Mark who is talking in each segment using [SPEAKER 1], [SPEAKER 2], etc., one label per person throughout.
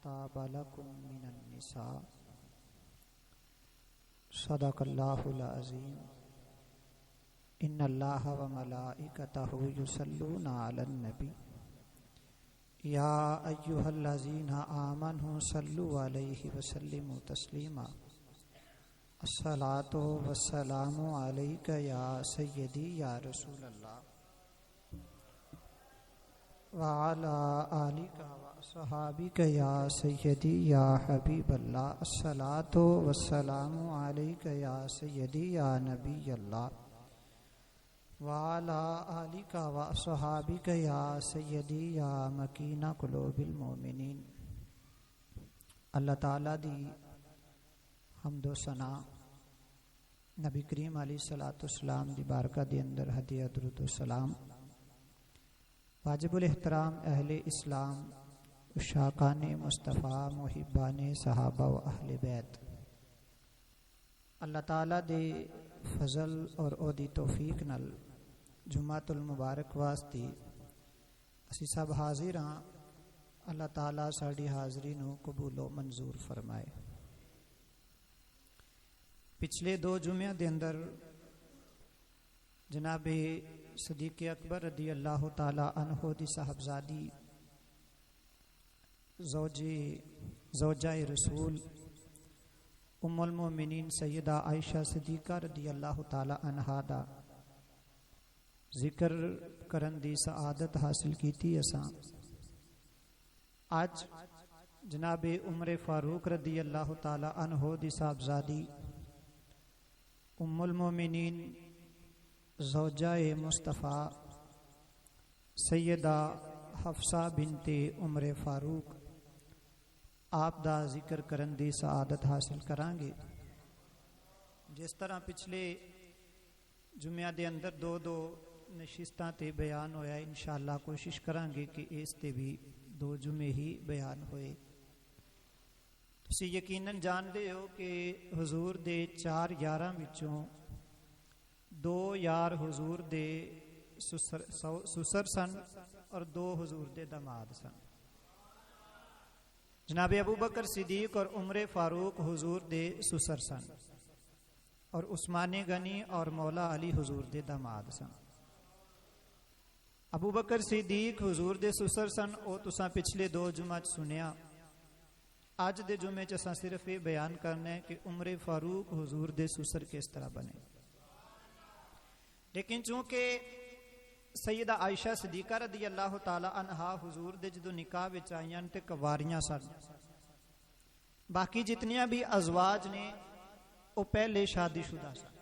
[SPEAKER 1] ताब लकुम मिनन निसा सदक़ल्लाहुल अज़ीम। इन्नल्लाह व मलाइकतहु युसल्लूना अलन नबी या अय्युहल्लज़ीना आमनु सल्लु अलैहि व सल्लिमु तस्लीमा। अस्सलातु वस्सलामु अलैका या सय्यदी या रसूलल्लाह व अला आलिका व अस्हाबिका या सय्यदी या हबीबल्लाह। अस्सलातु वस्सलामु अलैका या सय्यदी या नबीयल्लाह व अला आलिका व अस्हाबिका या सय्यदी या मकीना कुलूबिल मोमिनीन। अल्लाह ताला दी हम्दो सना नबी करीम अलैहिस्सलाम दी बारका दे अंदर हदिया दुरूद व सलाम वाजिबुल एहतराम अहले इस्लाम उशाकाने मुस्तफ़ा मुहिब्बाने सहाबा व अहले बैत। अल्लाह ताला दे फजल और ओदी तौफीक नल जुम्मातुल मुबारक वास्ते असी सब हाजिर हाँ। अल्लाह ताला साड़ी हाज़री नू कबूलो मंजूर फरमाए। पिछले दो जुम्मिया दे अंदर जनाबे सदीक़ अकबर रदी अल्लाह ताला अन्हो दी साहबजादी ज़ौजाए रसूल उम्मुल मोमिनीन सैयदा आयशा सिद्दीक़ा रदी अल्लाह ताला अन्हा दा जिक्र करन दी सआदत हासिल कीती। असां आज जनाबे उमर फारूक रदी अल्लाह ताला अन्हो दी साहबजादी उम्मुल मोमिनीन ज़ौजाए मुस्तफ़ा सैयदा हफ्सा बिनते उमर फारूक आप दा जिक्र करन दी सआदत हासिल करांगे। जिस तरह पिछले जुम्मिया दे अंदर दो दो नशिस्तां ते बयान होया, इंशाअल्लाह कोशिश करांगे कि इस ते भी दो जुम्मे ही बयान होए। तुसी यकीनन जानते हो कि हुजूर दे 4 यारां विचों 2 यार हुजूर दे सुसर सन और 2 हुजूर दे दामाद सन। जनाबे अबू बकर सिद्दीक और उमर फारूक हुजूर दे सुसर सन और उस्माने गनी और मौला अली हुजूर दे दामाद सन। अबू बकर सिद्दीक हुजूर दे सुसर सन, ओ तुसां पिछले 2 जुम्मा च सुनिया। अज दे जुम्मे च असां सिर्फ ये बयान करना है कि उमर फारूक हुजूर दे सुसर किस तरह बने। लेकिन चूंकि सैयदा आयशा सिद्दीक़ा रदी अल्लाह ताला अन्हा हुजूर दे जदों निकाह विच आईयां ते कवारियां सन, बाकी जितनियां भी अजवाज ने वो पहले शादीशुदा सन।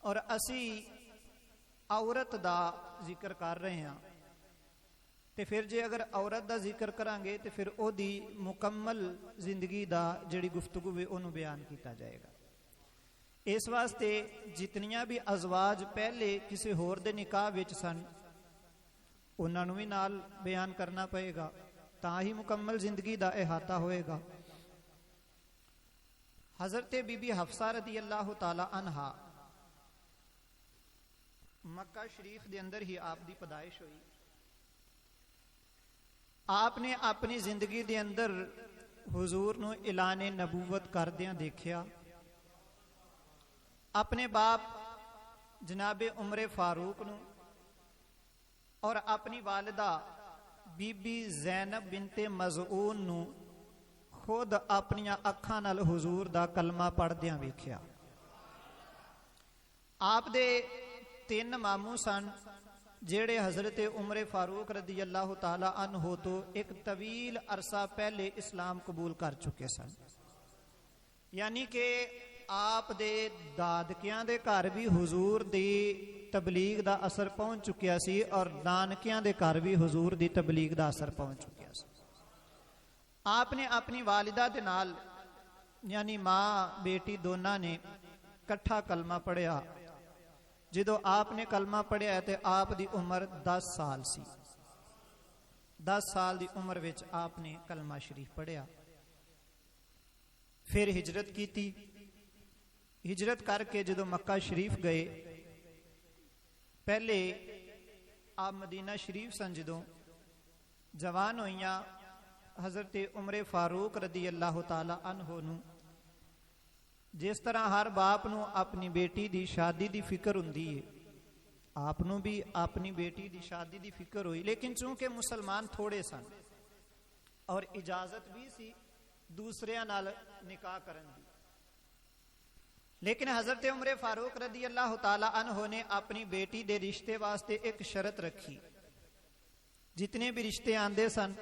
[SPEAKER 1] और असी औरत दा जिक्र कर रहे हैं ते फिर जे अगर औरत दा जिक्र करांगे तो फिर ओदी मुकम्मल जिंदगी दा जिहड़ी गुफ्तगू वे ओनू बयान किया जाएगा। इस वास्ते जितनियां भी अजवाज पहले किसी होर दे निकाह विच सन उन्हां नूं भी नाल बयान करना पएगा, तां ही मुकम्मल जिंदगी दा इहाता होएगा। हजरत बीबी हफ्सा रदी अल्लाह ताला अन्हा मक्का शरीफ दे अंदर ही आप दी पैदाइश हुई। आपने अपनी जिंदगी दे अंदर हुजूर नूं ऐलाने नबूवत करदियां देखिया। अपने बाप जनाबे उमर फारूक नूं और अपनी वालिदा बीबी ज़ैनब बिनते मज़ऊन नूं खुद अपनियां अखां नाल हुजूर दा कलमा पढ़दियां वेखिया। आप दे 3 मामू सन जेड़े हजरत उमर फारूक रदी अल्लाह ताला अन्हो तो एक तवील अरसा पहले इस्लाम कबूल कर चुके सन। यानी कि आप दे दादकियां दे घर भी हुजूर दी तबलीग दा असर पहुंच चुकिया सी और नानकियां दे घर भी हुजूर दी तबलीग दा असर पहुंच चुकिया सी। आपने अपनी वालिदा दे नाल यानी मां बेटी दोनों ने कट्ठा कलमा पढ़िया। जदों आपने कलमा पढ़िया तो आप दी उम्र 10 साल सी। 10 साल दी उम्र विच आपने कलमा शरीफ पढ़िया। फिर हिजरत की। हिजरत करके जदों मक्का शरीफ गए, पहले आप मदीना शरीफ सन, जदों जवान होइयां हजरत उमर फारूक रदी अल्लाह ताला अन्हो नूं जिस तरह हर बाप नूं अपनी बेटी दी शादी दी फिक्र हुंदी है, आप नूं भी अपनी बेटी दी शादी दी फिक्र हुई, लेकिन चूंकि मुसलमान थोड़े सन और इजाजत भी सी दूसरियां नाल निकाह करन दी, लेकिन हजरत उमर फारूक रदी अल्लाह ताला अन्हो ने अपनी बेटी दे रिश्ते वास्ते एक शरत रखी। जितने भी रिश्ते आंदे सन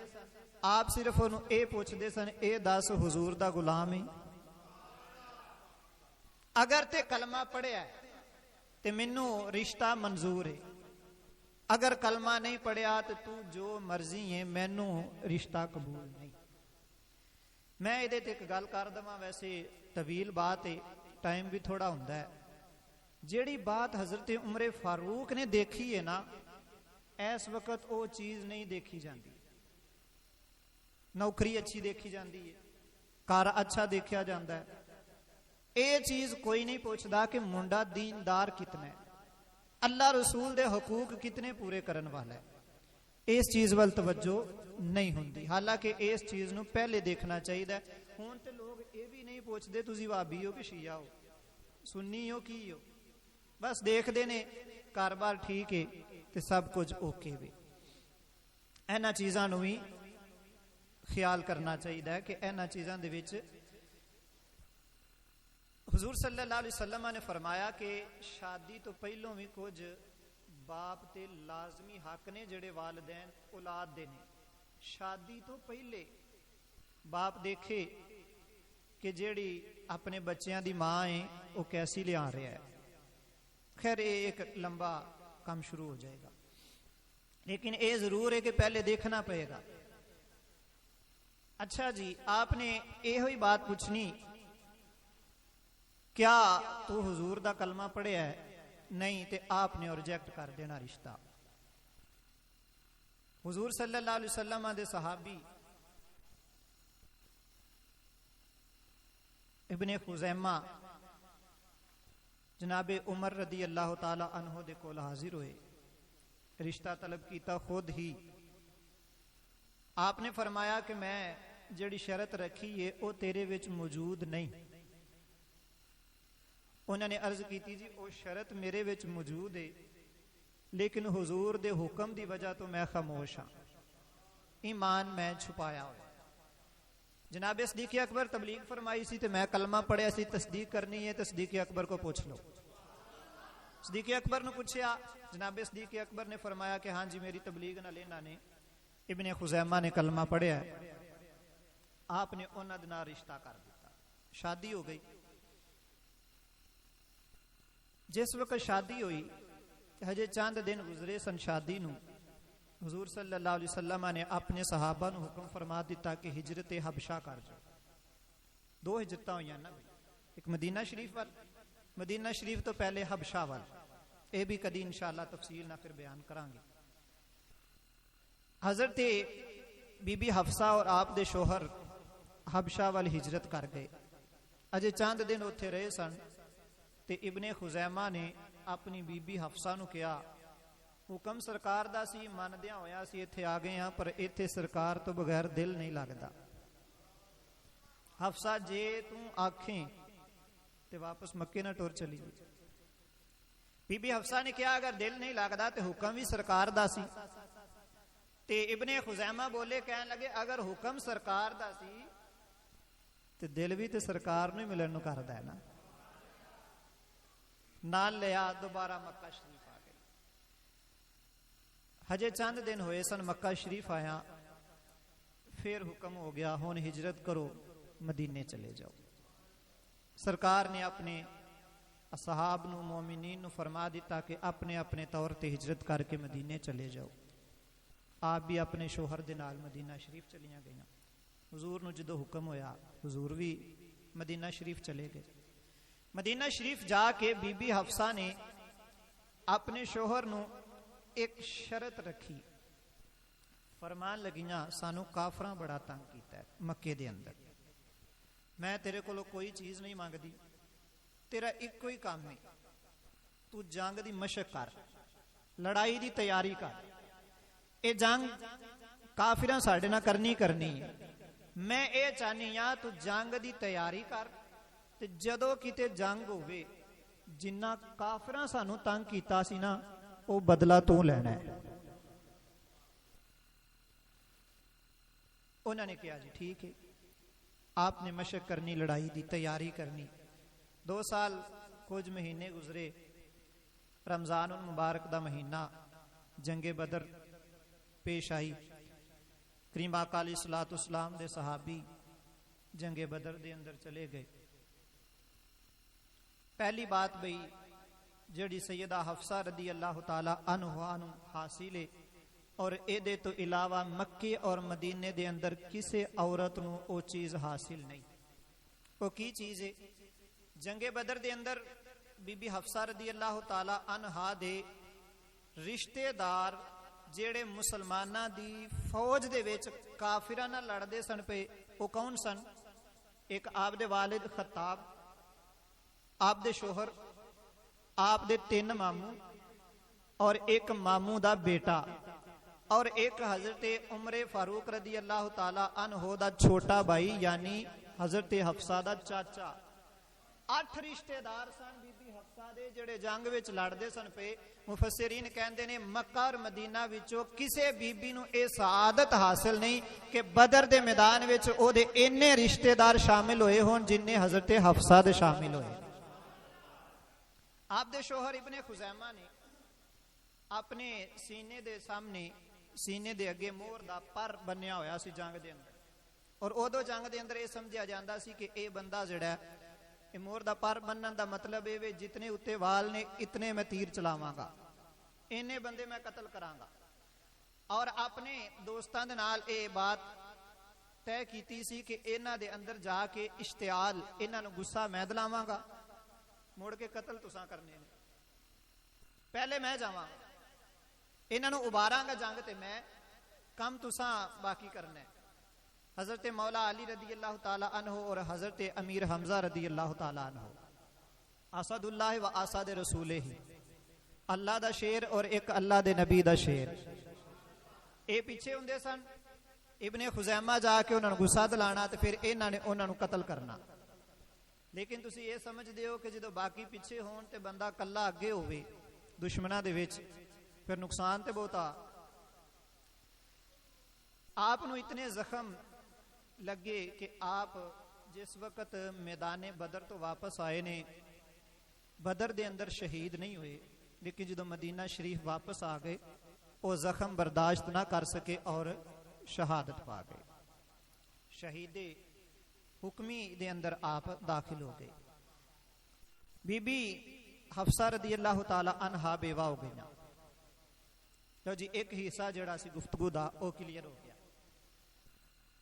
[SPEAKER 1] आप सिर्फ उन्होंने ये पूछते सन, ए दस हुजूर दा गुलाम है, अगर ते कलमा पढ़िया ते मैनू रिश्ता मंजूर है, अगर कलमा नहीं पढ़िया तो तू जो मर्जी है मैनू रिश्ता कबूल नहीं। मैं ये एक गल कर दवा, वैसे तवील बात है, टाइम भी थोड़ा हुंदा है। जेड़ी बात हजरत उमर फारूक ने देखी है ना, इस वक्त वो चीज नहीं देखी जाती। नौकरी अच्छी देखी जाती है, घर अच्छा देखा जाता है, ये चीज कोई नहीं पूछता कि मुंडा दीनदार कितना है, अल्लाह रसूल दे हुकूक कितने पूरे करने वाला है। इस चीज वाल तवज्जो नहीं होंदी, हालांकि इस चीज नूं पहले देखना चाहिए। हुण ते लोग ये भी नहीं पूछते तुसीं वाबी हो कि शिया हो, सुन्नी हो की हो, बस देखते ने कारोबार ठीक है तो सब कुछ ओके वे। इन्हां चीज़ां नूं भी ख्याल करना चाहिए कि इन्हां चीज़ां दे विच हुजूर सल्लल्लाहु अलैहि वसल्लम ने फरमाया कि शादी तो पहलों भी कुछ बाप ते लाजमी हक ने जेड़े वालिदैन औलाद दे ने। शादी तो पहले बाप देखे कि जेड़ी अपने बच्चों की मां है वो कैसी लिया रहा है। खैर ये एक लंबा काम शुरू हो जाएगा, लेकिन ये जरूर है कि पहले देखना पड़ेगा। अच्छा जी, आपने यो ही बात पूछनी, क्या तू हुजूर दा कलमा पढ़िया है? नहीं, तो आपने रिजेक्ट कर देना रिश्ता। हुजूर सल्लल्लाहु अलैहि वसल्लम दे सहाबी इब्ने खुज़ैमा जनाबे उमर रदी अल्लाह ताला अन्हो दे कोल हाजिर हुए, रिश्ता तलब किया खुद ही। आपने फरमाया कि मैं जिहड़ी शरत रखी है वो तेरे विच मौजूद नहीं। उन्होंने अर्ज की जी वो शरत मेरे विच मौजूद है, लेकिन हुजूर दे हुक्म की वजह तो मैं खामोश हाँ, ईमान मैं छुपाया हुआ। जनाब सदीक अकबर तबलीग फरमाई सी तो मैं कलमा पढ़िया सी, तस्दीक करनी है तो सदीक अकबर को पूछ लो। सदीक अकबर ने पूछा, जनाब सदीक अकबर ने फरमाया कि हाँ जी मेरी तबलीग ना लेना ने इब्ने खुज़ैमा ने कलमा पढ़िया है। आपने उन्हां दे नाल रिश्ता कर दिता, शादी हो गई। जिस वक्त शादी हुई हजे चंद दिन गुजरे सन शादी नूं, हुजूर सल्लल्लाहु अलैहि वसल्लम ने अपने सहाबा नूं हुक्म फरमा दिता कि हिजरत हबशा कर जाओ। दो हिजरत हुई ना, एक मदीना शरीफ वाल, मदीना शरीफ तो पहले हबशा वाल, ये भी कदी इंशाअल्लाह तफसील ना फिर बयान करांगे। हजरत बीबी हफ्सा और आप दे शोहर हबशा वाल हिजरत कर गए। अजे चंद दिन उत्थे रहे सन ते इब्ने खुज़ैमा ने अपनी बीबी हफ्सा नूं कहा, हुक्म सरकार दा सी, मनदियां होया सी इत्थे आ गए हाँ, पर इत्थे सरकार तो बगैर दिल नहीं लगता। हफ्सा जे तू आखें ते वापस मक्के ना टुर चली गई। बीबी हफ्सा ने कहा अगर दिल नहीं लगता तो हुक्म भी सरकार दा सी। ते इब्ने खुज़ैमा बोले, कहने लगे अगर हुक्म सरकार दा सी तो दिल भी तो सरकार नूं मिलन नूं करदा है ना। नाल लिया दोबारा मक्का शरीफ आ गए। हजे चंद दिन होए सन मक्का शरीफ आया, फिर हुक्म हो गया हुण हिजरत करो, मदीने चले जाओ। सरकार ने अपने असहाब नूं मोमिनीन नूं फरमा दिता कि अपने अपने तौर पर हिजरत करके मदीने चले जाओ। आप भी अपने शोहर दे नाल मदीना शरीफ चलियां गईयां। हुजूर नूं जदों हुक्म होया हुजूर भी मदीना शरीफ चले गए। मदीना शरीफ जाके बीबी हफ्सा ने अपने शोहर नूं एक शरत रखी, फरमान लगियां सानू काफरां बड़ा तंग कीता है मक्के दे अंदर, मैं तेरे कोलों कोई चीज नहीं मंगदी, तेरा इको ही काम है तू जंग दी मशक कर, लड़ाई दी तैयारी कर। ये जंग काफिरां साडे नाल करनी है। मैं ये चाहनी हाँ तू जंग की तैयारी कर, ते जदों किते जंग होवे जिन्ना काफिरां सानू तंग कीता सी ना वो बदला तू लेना है। उन्होंने कहा जी ठीक है। आपने मशक करनी, लड़ाई की तैयारी करनी। 2 साल कुछ महीने गुजरे। रमजान उल मुबारक का महीना, जंगे बदर पेश आई। करीम आका अलैहिस्सलाम दे सहाबी जंगे बदर दे अंदर चले गए। पहली बात बई जड़ी सैयदा हफ्सा रदी अल्लाह ताला अन्हा नूं हासिल है, और एदे तो इलावा मक्के और मदीने दे अंदर किसी औरत नूं ओ चीज हासिल नहीं। वो की चीज है? जंगे बदर दे अंदर बीबी हफ्सा रदी अल्लाह ताला अन्हा दे रिश्तेदार जेड़े मुसलमाना दी फौज दे विच काफिरां नाल लड़दे सन पे, वो कौन सन? एक आप दे वालिद खत्ताब, आप दे शोहर, आप दे 3 मामू और एक मामू दा बेटा, और एक हजरत उमर फारूक रदी अल्लाह ताला अन्हो दा छोटा भाई यानी हजरत हफ्सा दा चाचा। 8 रिश्तेदार सन बीबी हफ्सा दे जेड़े जंग विच लड़दे सन पे। मुफस्सिरीन कहंदे ने मक्का और मदीना विचों किसे बीबी नूं इह सआदत हासिल नहीं कि बदर दे मैदान विच ओहदे इन्ने रिश्तेदार शामिल होए होण जिन्ने हजरत हफ्सा दे शामिल होए। आप दे शोहर इब्ने खुजैमा ने अपने सीने दे सामने, सीने दे अगे मोहर दा पर बन्निया होया सी जंग दे अंदर, और उदों जंग दे अंदर यह समझिया जांदा सी कि यह बंदा जिहड़ा मोहर दा पर बन्नण दा मतलब ये जितने उत्ते वाल ने इतने मैं तीर चलावांगा, इन्ने बंदे मैं कतल करांगा। और अपने दोस्तां दे नाल ये बात तय कीती सी कि इन्हां दे अंदर जाके इश्तियाल, इन्हां नूं गुस्सा मैं दिलावांगा, मुड़ के कतल तुसां करने ने। पहले मैं जावांगा, इन्हां नूं उबारांगा जंग ते मैं, कम तुसां बाकी करना है। हजरत मौला अली रदी अल्लाह ताला अन्हो और हजरत अमीर हमजा रदी अल्लाह ताला अन्हो, असदुल्लाह व असद रसूले ही, अल्लाह दा शेर और एक अल्लाह दे नबी दा शेर, ये पीछे हुंदे सन। इब्ने खुजैमा जाके उन्होंने गुस्सा दिलाना ते फिर इन्हां ने उन्होंने कतल करना। लेकिन तुसी ये समझदे हो कि जदों बाकी पीछे होण ते बंदा कल्ला अगे होवे दुश्मनां दे विच, फिर नुकसान ते बहुत आ। आप नूं इतने जख्म लगे कि आप जिस वक्त मैदान बदर तो वापस आए ने, बदर दे अंदर शहीद नहीं हुए, लेकिन जो मदीना शरीफ वापस आ गए वो जख्म बर्दाश्त ना कर सके और शहादत पा गए। शहीदे हुक्मी दे अंदर आप दाखिल हो गए। बीबी हफ्सा रदी अल्लाह ताला अन्हा बेवा हो गई ना। लो जी, एक हिस्सा जड़ा सी गुफ्तगू दा वो क्लीयर हो गया।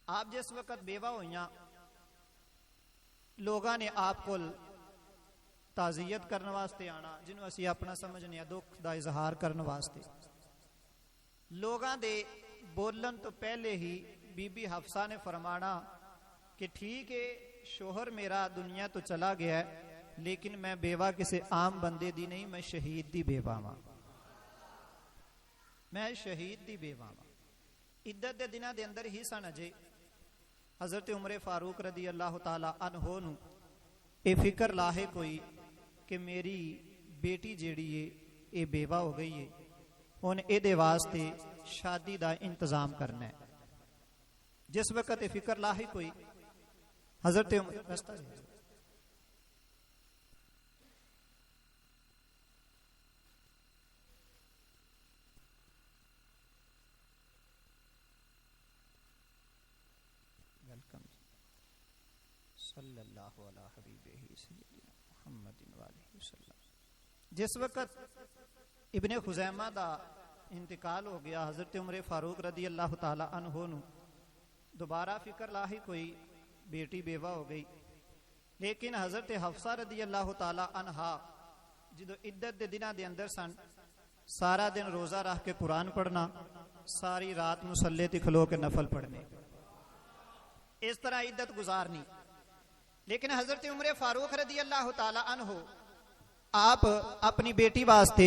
[SPEAKER 1] आप जिस वक्त बेवा होइयां, लोगों ने आप को ताज़ियत करने वास्ते आना, जिन्हों असी अपना समझने दुख का इजहार करने वास्ते, लोगों के बोलन तो पहले ही बीबी हफ्सा ने फरमाना कि ठीक है शोहर मेरा दुनिया तो चला गया है, लेकिन मैं बेवा किसी आम बंदे दी नहीं, मैं शहीद दी बेवा वां, मैं शहीद दी बेवा वां। इद्दत दे दिनां दे अंदर ही सन अजे हजरत उमर फारूक रदी अल्लाह ताला अन्हो नूं ये फिक्र लाहे कोई कि मेरी बेटी जेड़ी है ये बेवा हो गई है, हुण इहदे वास्ते शादी दा इंतजाम करना है। जिस वक्त ये फिक्र लाहे कोई हजरत उमर सल्लल्लाहु अला हबीबिही सय्यदिना मुहम्मदिन व आलिहि वसल्लम। जिस वक्त इब्ने खुजैमा दा इंतकाल हो गया, हजरत उमर फारूक रदी अल्लाह ताला अन्हो नूं दोबारा फिक्र लाही कोई बेटी बेवा हो गई, लेकिन हजरत हफ्सा रदी अल्लाह ताला अन्हा जो इद्दत दे दिनां दे अंदर सन, सारा दिन रोजा रख के कुरान पढ़ना, सारी रात मुसल्ले ते खलो के नफल पढ़ने, इस तरह इद्दत गुजारनी। लेकिन हजरत उमर फारूक रदी अल्लाह ताला अन्हो आप अपनी बेटी वास्ते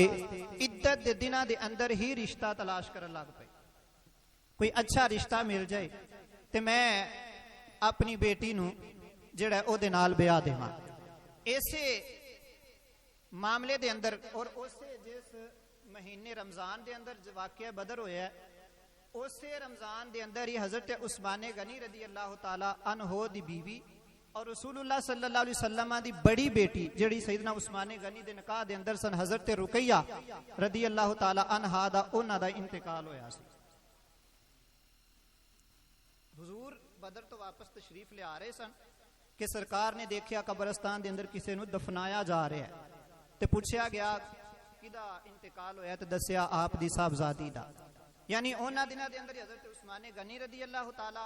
[SPEAKER 1] इद्दत दे दिनां दे अंदर ही रिश्ता तलाश करन लग पे। कोई अच्छा रिश्ता मिल जाए तो मैं अपनी बेटी नूं जिहड़ा ओहदे नाल ब्याह देवां। इसे मामले दे अंदर और उसे जिस महीने रमजान दे अंदर वाक़या बदर होया उसे रमजान दे अंदर ही हजरत उस्मान गनी रदी अल्लाह ताला अन्हो दी बीवी और रसूलुल्लाह सल्लल्लाहु अलैहि वसल्लम दी बड़ी बेटी जिहड़ी सैयदना उस्मान गनी दे निकाह दे अंदर सन हजरत रुकैया रदी अल्लाह ताला अन्हा दा उन्हां दा इंतकाल होया सी। हुजूर बदर तो वापस तशरीफ ले आ रहे सन कि सरकार ने देखा कब्रिस्तान दे अंदर किसी नूं दफनाया जा रहा है ते पूछया गया किदा इंतकाल होया ते दस्सिया आप दी साहबजादी दा। यानी उन्हां दिनां दे अंदर हजरत उस्मान गनी रदी अल्लाह ताला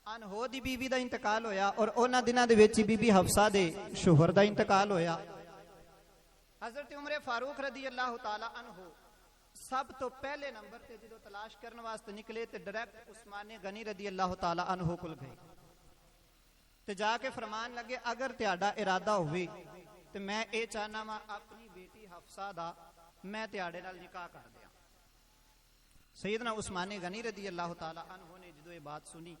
[SPEAKER 1] अन्हो दी बीवी दा इंतकाल होया और उन्हां दिनां दे विच बीबी हफ्सा दे शोहर दा इंतकाल होया। हजरत उमर फारूक रदी अल्लाह ताला अन्हो सब तो पहले नंबर ते जो तलाश करने वास्ते निकले ते डायरेक्ट उस्मान गनी रदी अल्लाह ताला अन्हो कोल गए ते जाके फरमान लगे अगर त्याडा इरादा होवे ते मैं ये चाहना वा अपनी बेटी हफ्सा दा मैं त्याडे नाल निकाह कर दिया। सैयदना उस्मान गनी रदी अल्लाह ताला अन्हो ने जो ये बात सुनी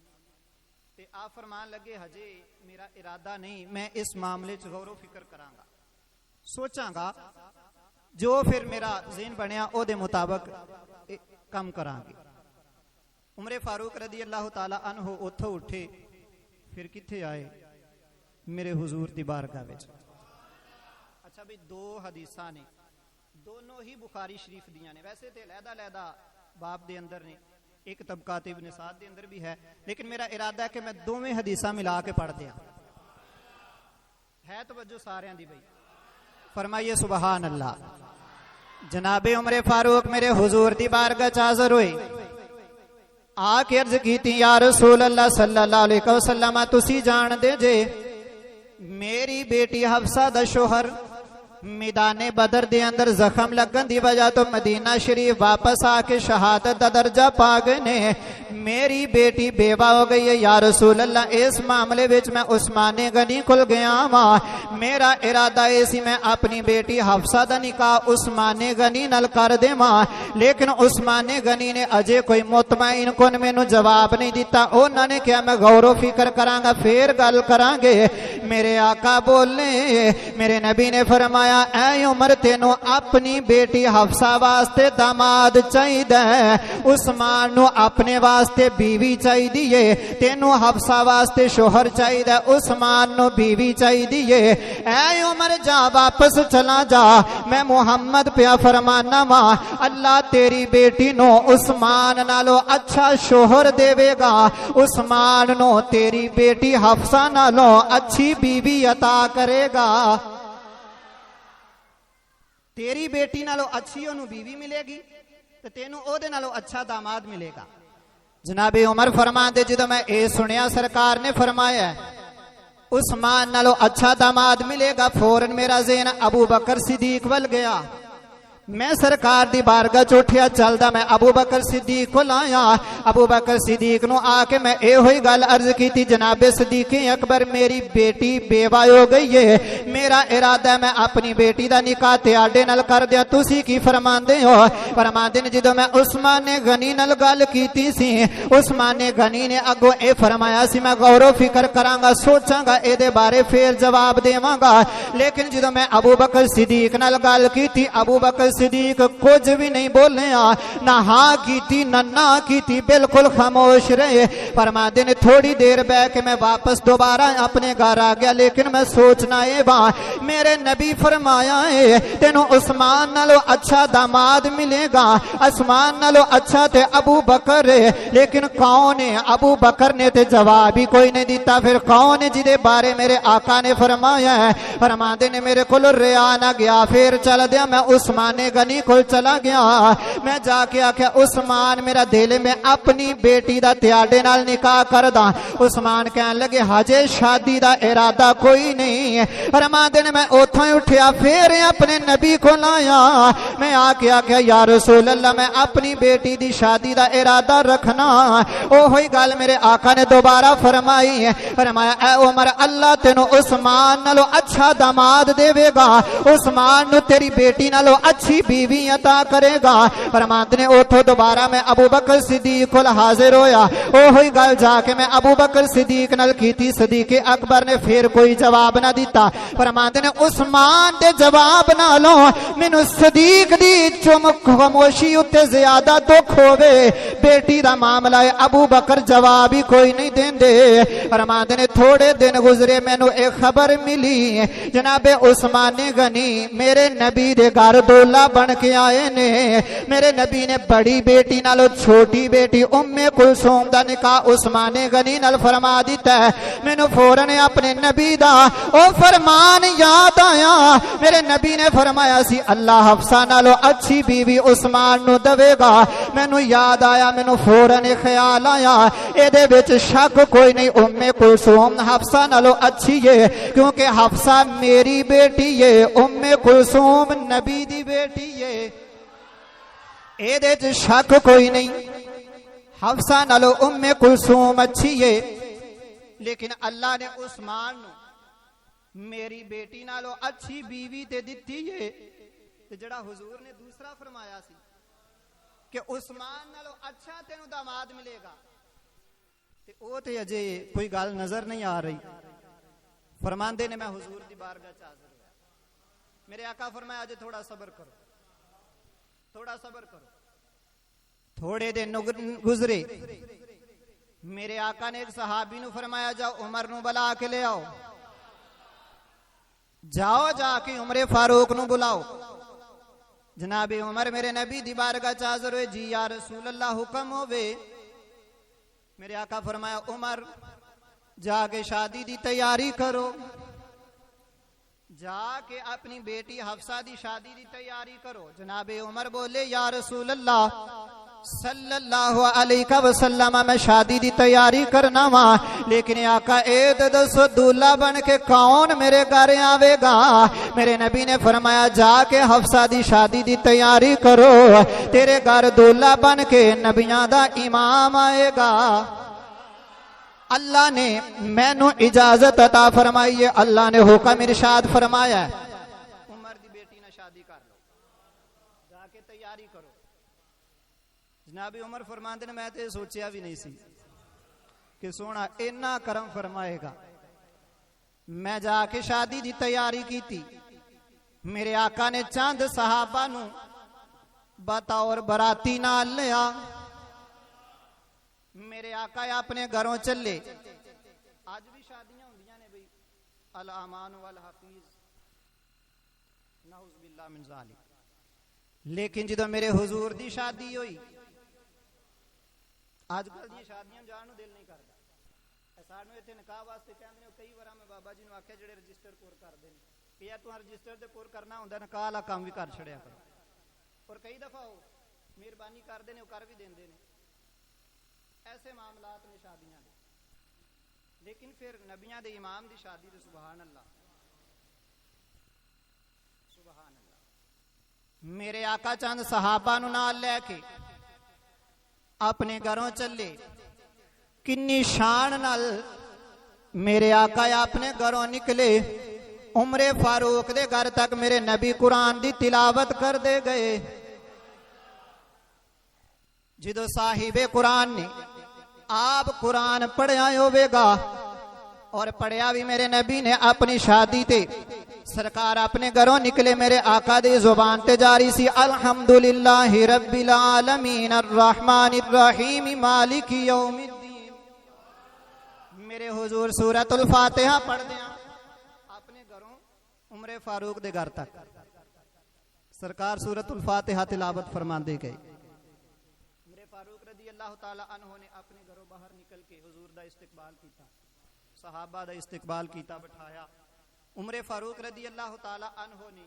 [SPEAKER 1] ते आप फरमान लगे हजे मेरा इरादा नहीं, मैं इस मामले च गौर फिक्र करांगा, सोचांगा, जो फिर मेरा ज़हन बनया ओदे मुताबिक काम करांगे। उमर फारूक रदी अल्लाह ताला अन्हो उथों उठे फिर किथे आए मेरे हुजूर दी बारगाह विच। अच्छा भी दो हदीसां ने दोनों ही बुखारी शरीफ दियां ने, वैसे तो लहदा बाब दे अंदर ने एक तबकात इब्न साद दे अंदर भी है, लेकिन मेरा इरादा है कि मैं दोवें हदीसां मिला के पढ़ दियां। है तवज्जो सारियां दी भाई, फरमाइए सुबहान अल्लाह। जनाबे उमर फारूक मेरे हुजूर दी बारगाह च हाज़र हुए, आके अर्ज की या रसूल अल्लाह सल्लल्लाहु अलैहि वसल्लम तुसी जान दे जे मेरी बेटी हफ्सा दा शोहर मैदाने बदर दे अंदर जख्म लगन दी वजह तो मदीना शरीफ वापस आके शहादत दा दर्जा पा गए ने, मेरी बेटी बेवा हो गई है। या रसूल अल्लाह इस मामले विच मैं उस्मान गनी कुल गया वा, मेरा इरादा ये सी मैं अपनी बेटी हफ्सा दा निकाह उस्मान गनी नाल कर देवां, लेकिन उस्मान गनी ने अजे कोई मुतमईन कुन मैनू जवाब नहीं दिता। उन्होंने कहा मैं गौर फिक्र करांगा फिर गल करांगे। मेरे आका बोले, मेरे नबी ने फरमाया ऐ उमर तेनू अपनी बेटी हफ्सा वास्ते दामाद चाहिए, उस्मान नू अपने वास्ते बीवी चाहिए, तेनू हफ्सा वास्ते शोहर चाहिए, उस्मान नू बीवी चाहिए। ऐ उमर जा वापस चला जा, मैं मुहम्मद पिया फरमाना वा अल्लाह तेरी बेटी नो उस्मान नालों अच्छा शोहर देवेगा, उस्मान नो तेरी बेटी हफ्सा नालों अच्छी बीवी अता करेगा। तेरी बेटी नालों अच्छी ओनू बीवी मिलेगी तो तेनू ओदे नालों अच्छा दामाद मिलेगा। जनाबे उमर फरमाते जो मैं ये सुनिया सरकार ने फरमाया उस्मान नालों अच्छा दामाद मिलेगा, फौरन मेरा ज़हन अबू बकर सिद्दीक वल गया। मैं सरकार दी बारगाह च उठिया चलदा मैं अबू बकर सिद्दीक को आया। अबू बकर सिद्दीक नू आके मैं ए होई गल अर्ज की जनाबे सिद्दीक अकबर मेरी बेटी बेवा हो गई है, मेरा इरादा मैं अपनी बेटी दा निकाह त्याडे नाल कर दिया, तुसी की फरमांदे हो? फरमांदे ने जदों मैं उस्मान गनी नाल गल कीती सी, उस्मान गनी ने अगों ए फरमाया सी मैं गौर फिक्र करांगा, सोचांगा एदे बारे फिर जवाब देवांगा। लेकिन जदों मैं अबू बकर सिद्दीक नाल गल कीती, अबू बकर सिद्दीक कुछ भी नहीं बोले, ना हाँ की ना की, बिल्कुल खामोश रहे। फरमाते ने थोड़ी देर बह के मैं वापस दोबारा अपने घर आ गया, लेकिन मैं सोचना है मेरे नबी फरमाया है तेनों उस्मान नालों अच्छा दामाद मिलेगा, उस्मान नालों अच्छा ते अबू बकर है, लेकिन कौन है? अबू बकर ने ते जवाब ही कोई नहीं दिता। फिर कौन है जिदे बारे मेरे आका ने फरमाया है? फरमाते ने मेरे को रिया ना गया, फिर चल दिया मैं उस्मान गनी को चला गया। मैं जाके आख्या उस्मान मेरा दिल में अपनी बेटी दा त्याडे नाल निकाह कर दा। उस्मान कहन लगे हजे शादी दा इरादा कोई नहीं है। फरमाते ने मैं उथों ही उठिया फिर अपने नबी को लाया, मैं आके आख्या या रसूल अल्लाह मैं अपनी बेटी दी शादी दा इरादा रखना। ओही गल मेरे आका ने दोबारा फरमाई है, फरमाया ऐ उमर अल्लाह तेनू उस्मान नालों अच्छा दामाद देवेगा, उस्मान नू तेरी बेटी नालों अच्छी अच्छी बीवी अता करेगा। फरमाते ने उठो दोबारा मैं अबू बकर सिद्दीक कोल हाजिर होया। ओही गल जाके मैं अबू बकर सिद्दीक नाल कीती। सदीक अकबर ने फिर कोई जवाब ना दिता। फरमाते ने उस्मान दे जवाब नालों मैनू सदीक दी खामोशी उत्ते ज्यादा दुख होवे। बेटी दा मामला है, अबू बकर जवाब ही कोई नहीं देंदे। फरमाते ने थोड़े दिन गुजरे मैनू एक खबर मिली, जनाबे उस्मान गनी मेरे नबी दे घर दूल्हा बन के आए ने। मेरे नबी ने बड़ी बेटी नालों छोटी बेटी उम्मे कुलसूम दा निकाह उस्मान गनी नाल फरमा दिता है। मैनू फौरन अपने नबी दा ओ फरमान याद आया। मेरे नबी ने फरमाया सी अल्लाह हफ्सा नालों अच्छी बीवी उस्मान नू देवेगा। मैनू याद आया, मैनू फौरन ख्याल आया एदे विच शक कोई नहीं, उम्मे कुलसूम हफ्सा नालों अच्छी है क्योंकि हफ्सा मेरी बेटी है, उम्मे कुलसूम नबी दी बेटी है। एदे च शक कोई नहीं, हफ्सा नालों उम्मे कुलसूम अच्छी है। लेकिन अल्लाह ने उस्मान मेरी बेटी नालों अच्छी बीवी ते दिती है। ते जड़ा हुजूर ने दूसरा फरमाया सी कि उस्मान नालों अच्छा तेनू दामाद मिलेगा, ते ओ ते अजे कोई गल नजर नहीं आ रही। फरमांदे ने मैं हुजूर दी बारगाह च हाज़िर होया। मेरे आका फरमाया अजे थोड़ा सबर करो, थोड़ा सबर करो। थोड़े दिन गुजरे, मेरे आका ने एक सहाबी नू फरमाया जाओ उमर नू बुला के ले आओ। जाओ जाके उमरे फारूक नू बुलाओ। जनाबे उमर मेरे नबी दी बारगाह च हाज़िर हुए। जी या रसूल अल्लाह हुक्म होवे। मेरे आका फरमाया उमर जाके शादी दी तैयारी करो, जाके अपनी बेटी हफ्सा दी शादी दी तैयारी करो। जनाबे उमर बोले या रसूल अल्लाह सल्लल्लाहु अलैहि वसल्लम मैं शादी दी तैयारी करना वा, लेकिन आका ए दसो दूल्हा बन के कौन मेरे घर आवेगा। मेरे नबी ने फरमाया जाके हफ्सा दी शादी दी तैयारी करो, तेरे घर दूल्हा बन के नबियां दा इमाम आएगा। अल्लाह ने मैनू इजाजत अता फरमाई है, अल्लाह ने हुक्म इरशाद फरमाया उमर दी बेटी ना शादी कर लो, जाके तैयारी करो। जनाबी उमर फरमाते ने मैं तो सोचा भी नहीं सी कि सोना इन्ना करम फरमाएगा। मैं जाके शादी दी तैयारी की थी। मेरे आका ने चंद सहाबा नू बतौर बराती नाल लिया। मेरे आका अपने घरों चले। आज भी शादियां होंदियां ने भाई, अल अमान वल हफीज नऊज़ बिल्लाह मिन ज़ालिक। लेकिन जो मेरे हुजूर दी शादी हुई, आजकल दी शादियां जान नूं दिल नहीं करदा। सानू इत्थे निकाह वास्ते कहंदे ने, कई बार मैं बाबा जी नूं आख्या जेड़े रजिस्टर पुर करदे ने कि यार तुहां रजिस्टर ते पुर करना हुंदा, निकाह दा काम भी कर छड़िया करो। और कई दफा हो मेहरबानी करदे ने, ओ कर भी देंदे ने। ऐसे मामलात ने शादियां ने। लेकिन फिर नबियां दे इमाम दी शादी ते सुभान अल्लाह, सुभान अल्लाह। मेरे आका चंद सहाबा नूं नाल लैके अपने घरों चले। किन्नी शान नाल मेरे आका अपने घरों निकले। उमरे फारूक दे घर तक मेरे नबी कुरान दी तिलावत कर दे गए। जिदो साहिबे कुरान ने आप कुरान पढ़िया होवेगा, और पढ़िया भी मेरे नबी ने अपनी शादी ते। सरकार अपने घरों निकले, मेरे आका दी जुबान ते जारी सी अल्हम्दुलिल्लाहि रब्बिल आलमीन अर्रहमानिर रहीम मालिक यौमिद्दीन। मेरे हुजूर सूरतुल फातिहा पढ़ दिया अपने घरों उमरे फारूक दे घर तक। सरकार सूरतुल फातिहा तिलावत फरमाते गए। उमरे फारूक रदी अल्लाह ताला अन्हु ने अपने घरों बाहर निकल के हुजूर दा इस्तकबाल कीता, सहाबा दा इस्तकबाल कीता, बिठाया। उमरे फारूक रदी अल्लाह ताला अन्हु ने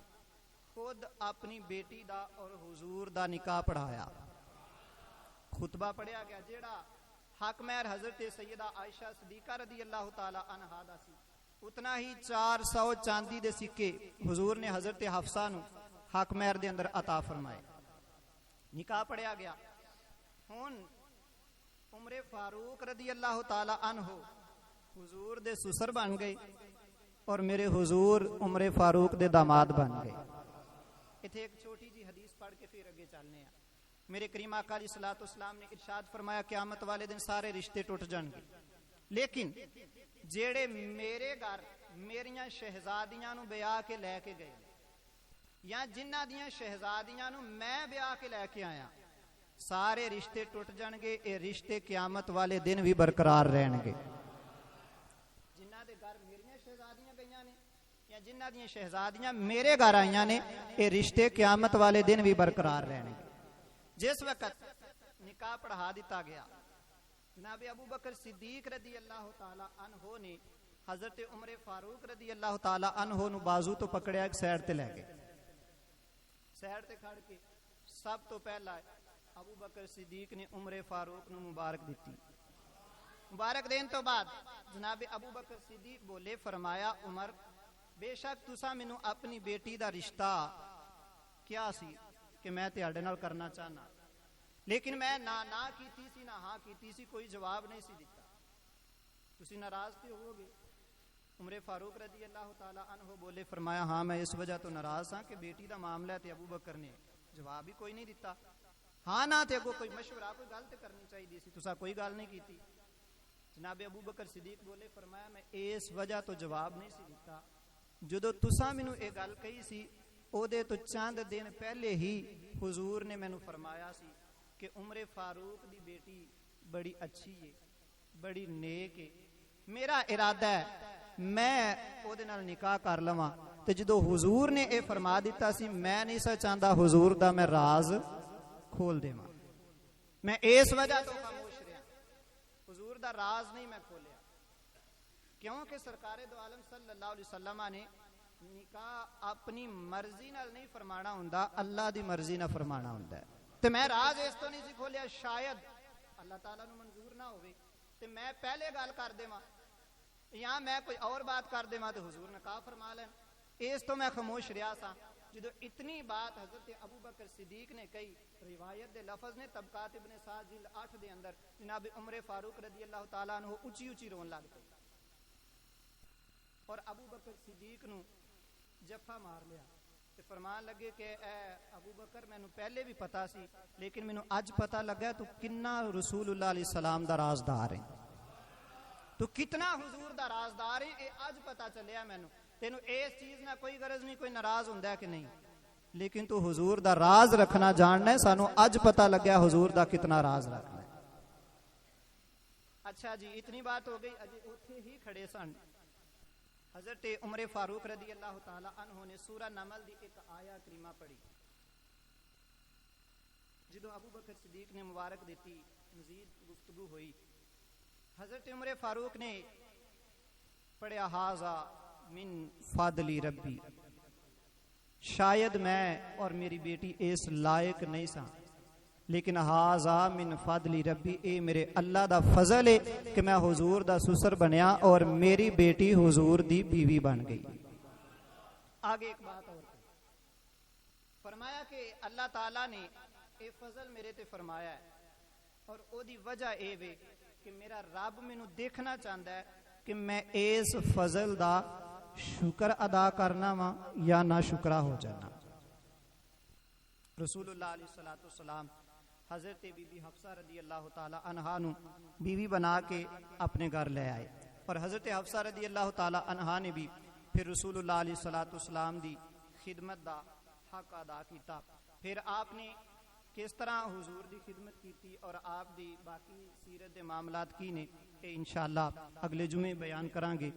[SPEAKER 1] खुद अपनी बेटी दा और हुजूर दा निकाह पढ़ाया। खुतबा पढ़िया गया जेड़ा हक महर हजरत सैयदा आयशा सदीका रदी अल्लाह ताला अन्हा दा सी, उतना ही 400 चांदी दे सिक्के हुजूर ने हजरत हफ्सा नू हक महर दे अंदर अता फरमाए। निकाह पढ़िया गया। हुन उमरे फारूक रदी अल्लाह ताला अन्हु हुजूर दे सुसर बन गए और मेरे हुजूर उमरे फारूक दे दामाद बन गए। इत्थे एक छोटी जी हदीस पढ़ के फिर अगे चलने हैं। मेरे करीम आका अलैहिस्सलातु वस्सलाम ने इरशाद फरमाया क़यामत वाले दिन सारे रिश्ते टुट जाएंगे, लेकिन जेड़े मेरे घर मेरियां शहजादियां नूं ब्याह के लैके गए या जिन्हां दियां शहजादियां नूं मैं ब्याह के लैके आया, सारे रिश्ते टुट जाएंगे। ये रिश्ते क़यामत वाले दिन भी बरकरार रहणगे। जिन्हां दे घर मेरियां शहजादियां गईयां ने या जिन्हां दियां शहजादियां मेरे घर आईयां ने, ये रिश्ते क़यामत वाले दिन भी बरकरार रहणगे। जिस वक्त निकाह पढ़ा दिता गया, जनाब अबू बकर सिद्दीक रदी अल्लाह ताला अन्हो ने हजरत उमर फारूक रदी अल्लाह ताला अन्हो नु बाजू तो पकड़िया, एक साइड ते लै गए। साइड ते खड़ के सब तो पहला अबू बकर सिद्दीक ने उमर फारूक नु मुबारक दी। मुबारक देने तो बाद जनाब अबू बकर सिद्दीक बोले, फरमाया उमर बेशक तुसा मैनू अपनी बेटी दा रिश्ता क्या सी कि मैं तुहाडे नाल करना चाहना, लेकिन मैं ना कीती सी ना हाँ कीती सी, कोई जवाब नहीं सी दिता। तुसी नाराज ते होवोगे। उमर फारूक रदी अल्लाह ताला अन्हो बोले, फरमाया हाँ मैं इस वजह तो नाराज हाँ कि बेटी का मामला है, अबू बकर ने जवाब ही कोई नहीं दिता। हाँ ना ते अगो कोई मशवरा कोई गल तो करनी चाहिए सी, तुसा कोई गल नहीं की। जनाब अबू बकर सिद्दीक बोले, फरमाया मैं इस वजह तो जवाब नहीं सी दिता, जदों तुसा मैनू ये गल कही सी ओदे तो चंद दिन पहले ही हुजूर ने मैनू फरमाया सी कि उमर फारूक दी बेटी बड़ी अच्छी है, बड़ी नेक है, मेरा इरादा है मैं ओदे नाल निकाह कर लवां। ते जदों हुजूर ने यह फरमा दिता सी, मैं नहीं सा चाहता हुजूर दा मैं राज खोल देवां, मैं इस वजह तो खामोश रहा, हुजूर दा राज नहीं मैं खोलिया। क्योंकि सरकारे दो आलम सल्लल्लाहु अलैहि वसल्लम ने निकाह अपनी मर्जी नाल नहीं फरमाना हुंदा, अल्लाह दी मर्जी नाल फरमाना हुंदा है। ते मैं राज इस तो नहीं सी खोलिया, शायद अल्लाह ताला नूं मंजूर ना होवे ते मैं पहले गल कर देवां या मैं कोई और बात कर देवां ते हुजूर निकाह फरमा लैन। इस तो मैं खामोश रहा सा। जो इतनी बात हजरत अबू बकर सिद्दीक ने कही, रिवायत दे लफज ने तबकात इब्ने साद जिल्द 8 दे अंदर जनाब उमर फारूक रदी अल्लाह ताला अन्हु ऊंची ऊंची रोन लग पए और अबू बकर सिद्दीक नूं जफा मार लिया ते फरमान लगे कि ए अबू बकर मैनू पहले भी पता सी, लेकिन मैनू अज पता लगा तू कितना रसूलुल्लाह अलैहि सलाम दा राजदार है, तू कितना हुजूर दा राजदार है, ये अज पता चलिया मैनू। तेनू इस चीज ना कोई गरज नहीं, कोई नाराज हुंदा है कि नहीं, लेकिन तू हुजूर दा राज रखना जानना है, सानू अज पता लग्या हुजूर दा कितना राज रखना है। अच्छा जी, इतनी बात हो गई। अजे उत्थे ही खड़े सन हजरत उमर फारूक रदी अल्लाह ताला अन्हो ने सूरा नमल दी एक आया करीमा पढ़ी। जो अबू बकर सिद्दीक ने मुबारक दी, मजीद गुफ्तगू हुई, हजरत उमर फारूक ने पढ़िया हाजा मिन फादली रब्बी, शायद मैं और मेरी बेटी इस लायक नहीं सा, लेकिन हाजा मिन फादली रब्बी, ए मेरे अल्लाह दा फजल है कि मैं हुजूर दा सुसर बनया और मेरी बेटी हुजूर दी बीवी बन गई। आगे एक बात और फरमाया कि अल्लाह ताला ने ये फजल मेरे ते फरमाया है और ओदी वजह ए वे कि मेरा रब मैनू देखना चाहता है कि मैं इस फजल दा शुक्र अदा करना वा या ना शुक्रा हो जाना। रसूलुल्लाह अलैहिस्सलातु वस्सलाम हजरत बीबी हफ्सा रदी अल्लाह ताला अन्हा नू बीवी बना के अपने घर ले आए और हजरत हफ्सा रदी अल्लाह ताला अन्हा ने भी फिर रसूलुल्लाह अलैहिस्सलातु वस्सलाम दी खिदमत दा हक अदा किया। फिर आपने किस तरह हुजूर दी खिदमत की और आप दी बाकी सीरत दे मामलात की ने, इंशाअल्लाह अगले जुमे बयान करांगे।